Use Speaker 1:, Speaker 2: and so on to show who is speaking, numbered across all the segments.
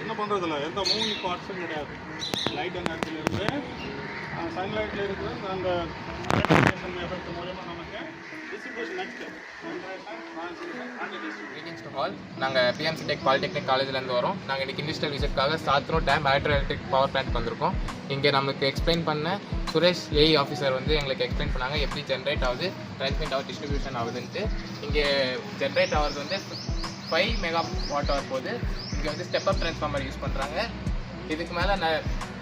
Speaker 1: என்ன பண்ணுறதில்ல, எந்த மூவிங் பார்ட்ஸும் கிடையாது. லைட் எனர்ஜிலிருந்து சன்லைட்டில் இருக்கிற அந்த எஃபெக்ட் மூலமாக நமக்கு டிஸ்ட்ரிபியூஷன் நெக்ஸ்ட்டு
Speaker 2: நாங்கள் பிஎம்சி டெக் பாலிடெக்னிக் காலேஜ்லேருந்து வரோம். நாங்கள் இன்றைக்கி இண்டஸ்ட்ரியல் விசிட்காக சாத்ரோ dam hydro electric power plant வந்திருக்கோம். இங்கே நமக்கு எக்ஸ்பிளைன் பண்ண சுரேஷ் ஏஇ ஆஃபீஸர் வந்து எங்களுக்கு எக்ஸ்பிளைன் பண்ணாங்க எப்படி ஜென்ரேட் ஆகுது, டிரான்ஸ்மிட் ஆகுது, டிஸ்ட்ரிபியூஷன் ஆகுதுன்ட்டு. இங்கே ஜென்ரேட் ஆகிறது வந்து 5 MW போகுது. இங்கே வந்து ஸ்டெப் அப் ட்ரான்ஸ்ஃபார்மர் யூஸ் பண்ணுறாங்க. இதுக்கு மேலே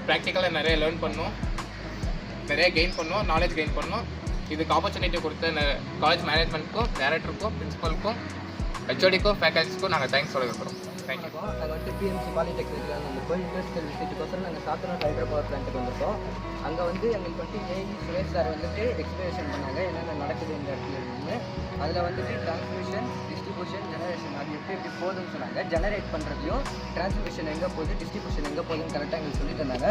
Speaker 2: ப்ராக்டிக்கலாக நிறைய லேர்ன் பண்ணோம், நிறைய கெயின் பண்ணோம், நாலேஜ் கெயின் பண்ணோம். இதுக்கு ஆப்பர்ச்சுனிட்டி கொடுத்த காலேஜ் மேனேஜ்மெண்ட்டுக்கும், டேரக்டருக்கும், பிரின்சிபலுக்கும், ஹெச்ஓடிக்கும், ஃபேக்கல்ட்டிஸ்க்கும் நாங்கள் தேங்க்ஸ் சொல்ல விரும்புகிறோம். தேங்க்யூ.
Speaker 3: நாங்கள் வந்து பிஎம்சி பாலிடெக்னிக்கில் வந்திருக்கோம். இண்டஸ்ட்ரியல் விசிட்டுக்கோசரம் நாங்கள் சாத்தனூர் ஹைட்ரோ பவர் பிளான்ட்டுக்கு வந்திருக்கோம். அங்கே வந்து எங்களுக்கு வந்து ஏஇ சுரேஷ் சார் வந்துட்டு எக்ஸ்பிளேஷன் பண்ணாங்க என்னென்ன நடக்குது இந்த இடத்துல இருக்குன்னு. அதில் வந்துட்டு டிரான்ஸ்மிஷன், டிஸ்ட்ரிபியூஷன், ஜெனரேஷன் அது எப்படி போகுதுன்னு சொன்னாங்க. ஜெனரேட் பண்ணுறதையும் டிரான்ஸ்மிஷன் எங்கே போகுது, டிஸ்ட்ரிபியூஷன் எங்கே போகுதுன்னு கரெக்டாக எங்களுக்கு சொல்லி தந்தாங்க.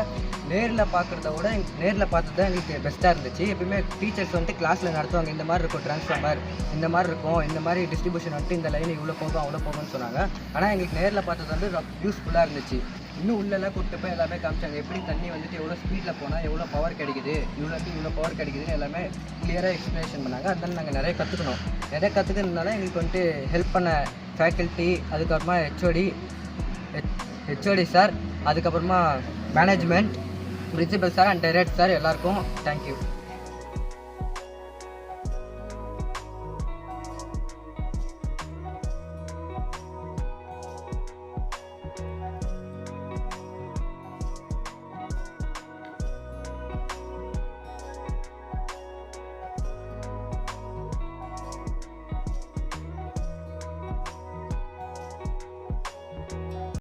Speaker 3: நேரில் பார்க்குறத விட நேரில் பார்த்து தான் எங்களுக்கு பெஸ்ட்டாக இருந்துச்சு. எப்பவுமே டீச்சர்ஸ் வந்துட்டு கிளாஸில் நடத்துவாங்க, இந்த மாதிரி இருக்கும் ட்ரான்ஸ்ஃபார்மர், இந்த மாதிரி இருக்கும், இந்த மாதிரி டிஸ்ட்ரிபியூஷன் வந்துட்டு இந்த லைன் இவ்வளோ போகும் அவ்வளோ போகும்னு சொன்னாங்க. ஆனால் எங்களுக்கு நேரில் பார்த்தது வந்து யூஸ்ஃபுல்லாக இருந்துச்சு. இன்னும் உள்ளெல்லாம் கூப்பிட்டு போய் எல்லாமே காமிச்சாங்க. எப்படி தண்ணி வந்துட்டு எவ்வளோ ஸ்பீடில் போனால் எவ்வளோ பவர் கிடைக்குது, இவ்வளோ பவர் கிடைக்குதுன்னு எல்லாமே கிளியராக எக்ஸ்ப்ளனேஷன் பண்ணாங்க. அதனால நாங்கள் நிறைய கற்றுக்கணும். நிறைய கற்றுக்கிறதுனால எங்களுக்கு வந்துட்டு ஹெல்ப் பண்ண ஃபேக்கல்ட்டி, அதுக்கப்புறமா ஹெச்ஓடி சார், அதுக்கப்புறமா management, principal sir and director sir எல்லாருக்கும் தேங்க்யூ.